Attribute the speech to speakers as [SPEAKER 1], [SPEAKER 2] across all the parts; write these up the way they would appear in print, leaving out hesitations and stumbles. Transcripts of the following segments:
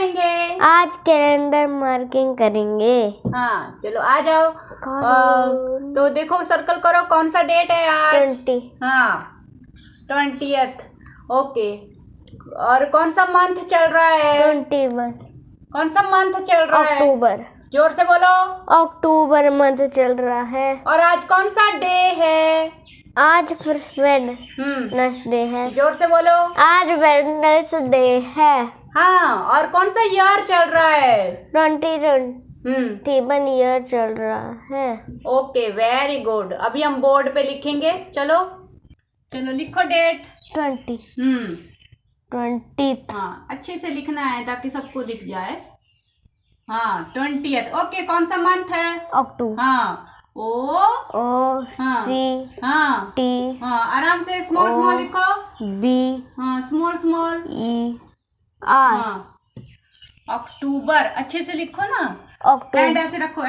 [SPEAKER 1] करेंगे?
[SPEAKER 2] आज calendar marking करेंगे।
[SPEAKER 1] हाँ चलो आ जाओ। तो देखो सर्कल करो, कौन सा डेट है आज?
[SPEAKER 2] 20।
[SPEAKER 1] हाँ 20th। ओके। और कौन सा मंथ चल रहा है?
[SPEAKER 2] 21।
[SPEAKER 1] कौन सा मंथ चल रहा है?
[SPEAKER 2] अक्टूबर।
[SPEAKER 1] जोर से बोलो।
[SPEAKER 2] अक्टूबर मंथ चल रहा है।
[SPEAKER 1] और आज कौन सा डे है?
[SPEAKER 2] आज वेडनेसडे है।
[SPEAKER 1] जोर से बोलो।
[SPEAKER 2] आज वेडनेसडे है।
[SPEAKER 1] हाँ और कौन सा ईयर चल रहा है?
[SPEAKER 2] 2021 ईयर चल रहा है।
[SPEAKER 1] Okay very good. अभी हम बोर्ड पे लिखेंगे। चलो चलो लिखो डेट।
[SPEAKER 2] 20। 20th।
[SPEAKER 1] हाँ अच्छे से लिखना है ताकि सबको दिख जाए। हाँ 20th। ओके कौन सा मंथ है?
[SPEAKER 2] अक्टूबर।
[SPEAKER 1] हाँ ओ
[SPEAKER 2] सी
[SPEAKER 1] हाँ
[SPEAKER 2] टी
[SPEAKER 1] हाँ आराम से स्मॉल स्मॉल लिखो।
[SPEAKER 2] बी
[SPEAKER 1] हाँ स्मॉल स्मॉल
[SPEAKER 2] ई आर।
[SPEAKER 1] हाँ अक्टूबर अच्छे से लिखो ना।
[SPEAKER 2] अक्टूबर।
[SPEAKER 1] हैंड ऐसे रखो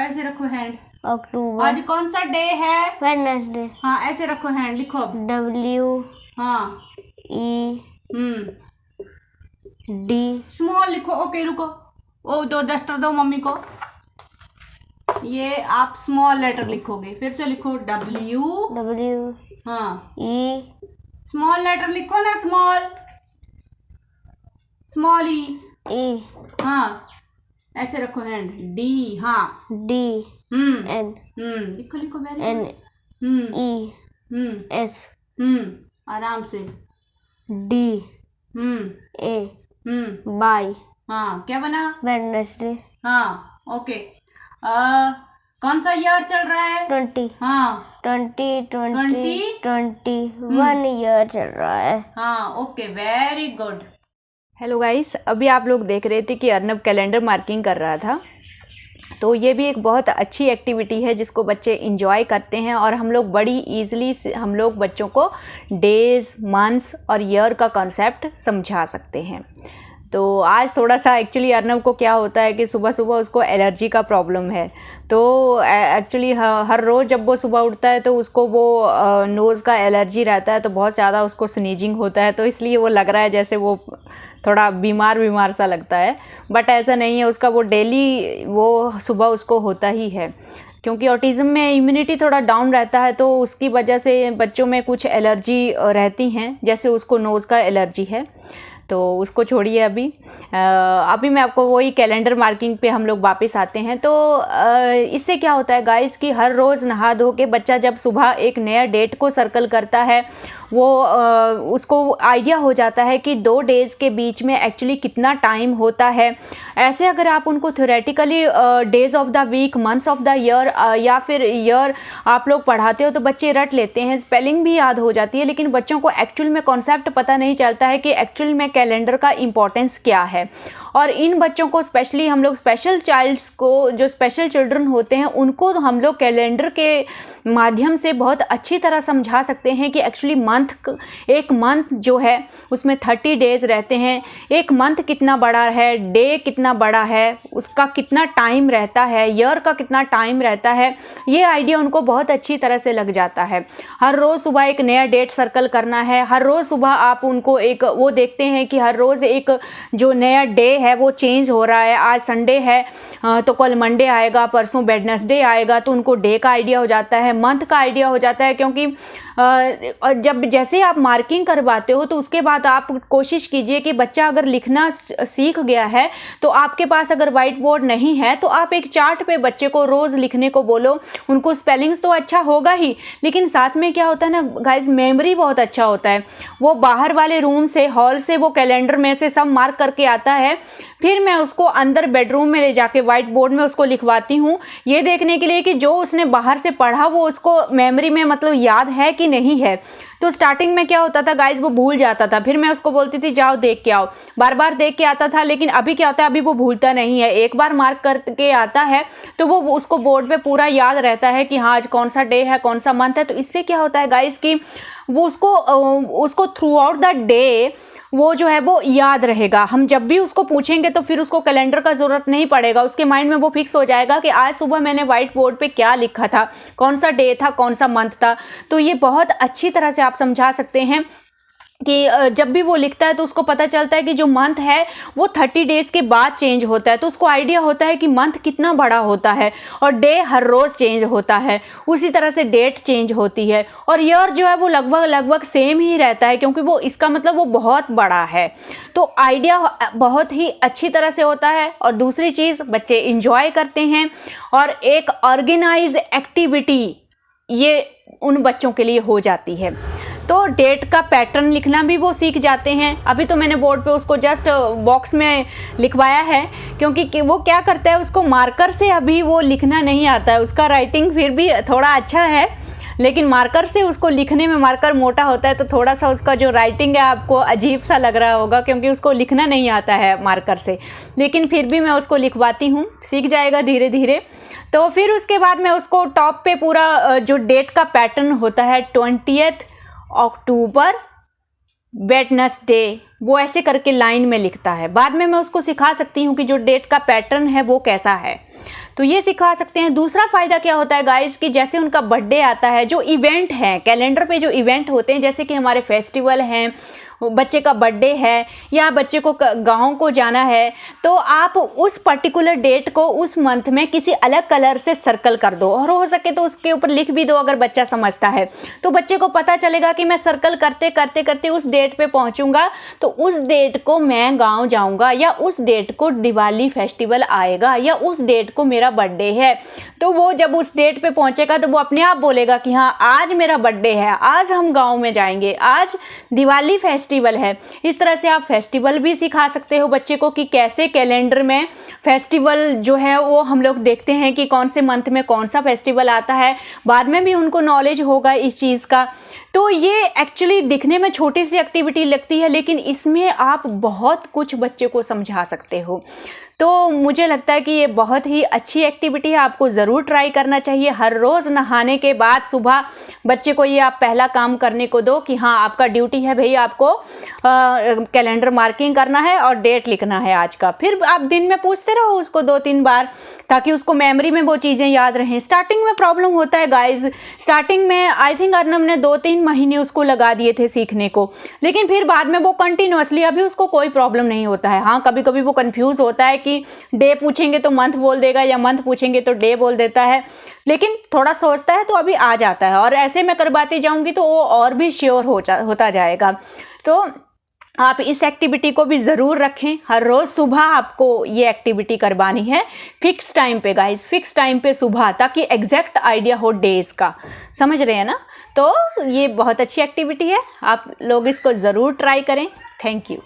[SPEAKER 1] हैंड।
[SPEAKER 2] अक्टूबर।
[SPEAKER 1] आज कौन सा डे है?
[SPEAKER 2] वेडनेसडे।
[SPEAKER 1] हाँ ऐसे रखो हैंड, लिखो।
[SPEAKER 2] W
[SPEAKER 1] हाँ
[SPEAKER 2] E D।
[SPEAKER 1] स्मॉल लिखो। ओके रुको, ओ दो डस्टर दो मम्मी को। ये आप स्मॉल लेटर लिखोगे, फिर से लिखो W। हाँ
[SPEAKER 2] E
[SPEAKER 1] स्मॉल लेटर लिखो ना, स्मॉल ई। हाँ ऐसे रखो हैंड। D। हाँ
[SPEAKER 2] D
[SPEAKER 1] N।
[SPEAKER 2] N
[SPEAKER 1] लिखो लिखो
[SPEAKER 2] N E S
[SPEAKER 1] आराम से।
[SPEAKER 2] D A by.
[SPEAKER 1] हाँ क्या बना?
[SPEAKER 2] वेडनेसडे।
[SPEAKER 1] हाँ ओके। कौन सा ईयर चल रहा है?
[SPEAKER 2] 20।
[SPEAKER 1] हाँ
[SPEAKER 2] 21 ईयर चल रहा है।
[SPEAKER 1] हाँ okay very good.
[SPEAKER 3] Hello guys, अभी आप लोग देख रहे थे कि अर्नब कैलेंडर मार्किंग कर रहा था। तो ये भी एक बहुत अच्छी एक्टिविटी है जिसको बच्चे इंजॉय करते हैं और हम लोग बड़ी इजीली हम लोग बच्चों को डेज, मंथ्स और ईयर का कॉन्सेप्ट समझा सकते हैं। तो आज थोड़ा सा एक्चुअली अर्नब को क्या होता है कि सुबह सुबह उसको एलर्जी का प्रॉब्लम है। तो एक्चुअली हर रोज़ जब वो सुबह उठता है तो उसको वो नोज़ का एलर्जी रहता है, तो बहुत ज़्यादा उसको स्नीजिंग होता है। तो इसलिए वो लग रहा है जैसे वो थोड़ा बीमार सा लगता है, बट ऐसा नहीं है। उसका वो डेली वो सुबह उसको होता ही है, क्योंकि ऑटिज़म में इम्यूनिटी थोड़ा डाउन रहता है, तो उसकी वजह से बच्चों में कुछ एलर्जी रहती हैं। जैसे उसको नोज़ का एलर्जी है, तो उसको छोड़िए। अभी मैं आपको वही कैलेंडर मार्किंग पे हम लोग वापस आते हैं। तो इससे क्या होता है गाइस कि हर रोज़ नहा धो के बच्चा जब सुबह एक नया डेट को सर्कल करता है, वो उसको आइडिया हो जाता है कि 2 डेज़ के बीच में एक्चुअली कितना टाइम होता है। ऐसे अगर आप उनको theoretically days of the week, months of the year या फिर ईयर आप लोग पढ़ाते हो तो बच्चे रट लेते हैं, स्पेलिंग भी याद हो जाती है, लेकिन बच्चों को एक्चुअल में कॉन्सेप्ट पता नहीं चलता है कि एक्चुअल में कैलेंडर का इम्पोर्टेंस क्या है। और इन बच्चों को स्पेशली हम लोग स्पेशल चाइल्ड्स को, जो स्पेशल चिल्ड्रन होते हैं, उनको हम लोग कैलेंडर के माध्यम से बहुत अच्छी तरह समझा सकते हैं कि एक्चुअली एक मंथ जो है उसमें 30 डेज रहते हैं। एक मंथ कितना बड़ा है, डे कितना बड़ा है, उसका कितना टाइम रहता है, ईयर का कितना टाइम रहता है, ये आइडिया उनको बहुत अच्छी तरह से लग जाता है। हर रोज़ सुबह एक नया डेट सर्कल करना है। हर रोज़ सुबह आप उनको एक वो देखते हैं कि हर रोज़ एक जो नया डे है वो चेंज हो रहा है। आज संडे है तो कल मंडे आएगा, परसों वेडनेसडे आएगा, तो उनको डे का आइडिया हो जाता है, मंथ का आइडिया हो जाता है। क्योंकि जब जैसे आप मार्किंग करवाते हो तो उसके बाद आप कोशिश कीजिए कि बच्चा अगर लिखना सीख गया है तो आपके पास अगर वाइट बोर्ड नहीं है तो आप एक चार्ट पे बच्चे को रोज़ लिखने को बोलो। उनको स्पेलिंग्स तो अच्छा होगा ही, लेकिन साथ में क्या होता है ना गाइस, मेमोरी बहुत अच्छा होता है। वो बाहर वाले रूम से, हॉल से वो कैलेंडर में से सब मार्क करके आता है, फिर मैं उसको अंदर बेडरूम में ले जाके व्हाइट बोर्ड में उसको लिखवाती हूँ, ये देखने के लिए कि जो उसने बाहर से पढ़ा वो उसको मेमोरी में मतलब याद है कि नहीं है। तो स्टार्टिंग में क्या होता था गाइज, वो भूल जाता था, फिर मैं उसको बोलती थी जाओ देख के आओ, बार बार देख के आता था। लेकिन अभी क्या होता है, अभी वो भूलता नहीं है, एक बार मार्क करके आता है तो वो उसको बोर्ड पे पूरा याद रहता है कि हाँ आज कौन सा डे है, कौन सा मंथ है। तो इससे क्या होता है गाइज कि वो उसको थ्रू आउट द डे वो जो है वो याद रहेगा। हम जब भी उसको पूछेंगे तो फिर उसको कैलेंडर का ज़रूरत नहीं पड़ेगा, उसके माइंड में वो फिक्स हो जाएगा कि आज सुबह मैंने व्हाइट बोर्ड पे क्या लिखा था, कौन सा डे था, कौन सा मंथ था। तो ये बहुत अच्छी तरह से आप समझा सकते हैं। कि जब भी वो लिखता है तो उसको पता चलता है कि जो मंथ है वो 30 डेज़ के बाद चेंज होता है, तो उसको आइडिया होता है कि मंथ कितना बड़ा होता है, और डे हर रोज़ चेंज होता है, उसी तरह से डेट चेंज होती है, और ईयर जो है वो लगभग सेम ही रहता है, क्योंकि वो इसका मतलब वो बहुत बड़ा है। तो आइडिया बहुत ही अच्छी तरह से होता है। और दूसरी चीज़, बच्चे इंजॉय करते हैं, और एक ऑर्गेनाइज एक्टिविटी ये उन बच्चों के लिए हो जाती है। तो डेट का पैटर्न लिखना भी वो सीख जाते हैं। अभी तो मैंने बोर्ड पे उसको जस्ट बॉक्स में लिखवाया है, क्योंकि वो क्या करता है, उसको मार्कर से अभी वो लिखना नहीं आता है। उसका राइटिंग फिर भी थोड़ा अच्छा है, लेकिन मार्कर से उसको लिखने में, मार्कर मोटा होता है तो थोड़ा सा उसका जो राइटिंग है आपको अजीब सा लग रहा होगा, क्योंकि उसको लिखना नहीं आता है मार्कर से। लेकिन फिर भी मैं उसको लिखवाती हूँ, सीख जाएगा धीरे धीरे। तो फिर उसके बाद मैं उसको टॉप पे पूरा जो डेट का पैटर्न होता है, 20 अक्टूबर वेडनेसडे, वो ऐसे करके लाइन में लिखता है। बाद में मैं उसको सिखा सकती हूँ कि जो डेट का पैटर्न है वो कैसा है, तो ये सिखा सकते हैं। दूसरा फ़ायदा क्या होता है गाइस, कि जैसे उनका बर्थडे आता है, जो इवेंट हैं कैलेंडर पे, जो इवेंट होते हैं, जैसे कि हमारे फेस्टिवल हैं, बच्चे का बर्थडे है या बच्चे को गाँव को जाना है, तो आप उस पर्टिकुलर डेट को उस मंथ में किसी अलग कलर से सर्कल कर दो, और हो सके तो उसके ऊपर लिख भी दो अगर बच्चा समझता है, तो बच्चे को पता चलेगा कि मैं सर्कल करते करते करते उस डेट पे पहुंचूंगा, तो उस डेट को मैं गांव जाऊंगा, या उस डेट को दिवाली फेस्टिवल आएगा, या उस डेट को मेरा बर्थडे है। तो वो जब उस डेट पे पहुंचेगा तो वो अपने आप बोलेगा कि हाँ आज मेरा बर्थडे है, आज हम गाँव में जाएंगे, आज दिवाली फेस्टिवल है। इस तरह से आप फेस्टिवल भी सिखा सकते हो बच्चे को, कि कैसे कैलेंडर में फेस्टिवल जो है वो हम लोग देखते हैं कि कौन से मंथ में कौन सा फेस्टिवल आता है। बाद में भी उनको नॉलेज होगा इस चीज़ का। तो ये एक्चुअली दिखने में छोटी सी एक्टिविटी लगती है, लेकिन इसमें आप बहुत कुछ बच्चे को समझा सकते हो। तो मुझे लगता है कि ये बहुत ही अच्छी एक्टिविटी है, आपको ज़रूर ट्राई करना चाहिए। हर रोज़ नहाने के बाद सुबह बच्चे को ये आप पहला काम करने को दो कि हाँ आपका ड्यूटी है भई, आपको कैलेंडर मार्किंग करना है और डेट लिखना है आज का। फिर आप दिन में पूछते रहो उसको 2-3 बार, ताकि उसको मेमोरी में वो चीज़ें याद रहें। स्टार्टिंग में प्रॉब्लम होता है गाइज, स्टार्टिंग में आई थिंक अर्नब ने 2-3 महीने उसको लगा दिए थे सीखने को, लेकिन फिर बाद में वो कंटिन्यूअसली, अभी उसको कोई प्रॉब्लम नहीं होता है। हाँ कभी कभी वो कंफ्यूज होता है कि डे पूछेंगे तो मंथ बोल देगा, या मंथ पूछेंगे तो डे बोल देता है, लेकिन थोड़ा सोचता है तो अभी आ जाता है। और ऐसे मैं करवाती जाऊंगी तो वो और भी श्योर होता जाएगा। तो आप इस एक्टिविटी को भी ज़रूर रखें। हर रोज़ सुबह आपको ये एक्टिविटी करवानी है, फिक्स टाइम पे गाइस, फिक्स टाइम पे सुबह, ताकि एग्जैक्ट आइडिया हो डेज़ का। समझ रहे हैं ना? तो ये बहुत अच्छी एक्टिविटी है, आप लोग इसको ज़रूर ट्राई करें। Thank you.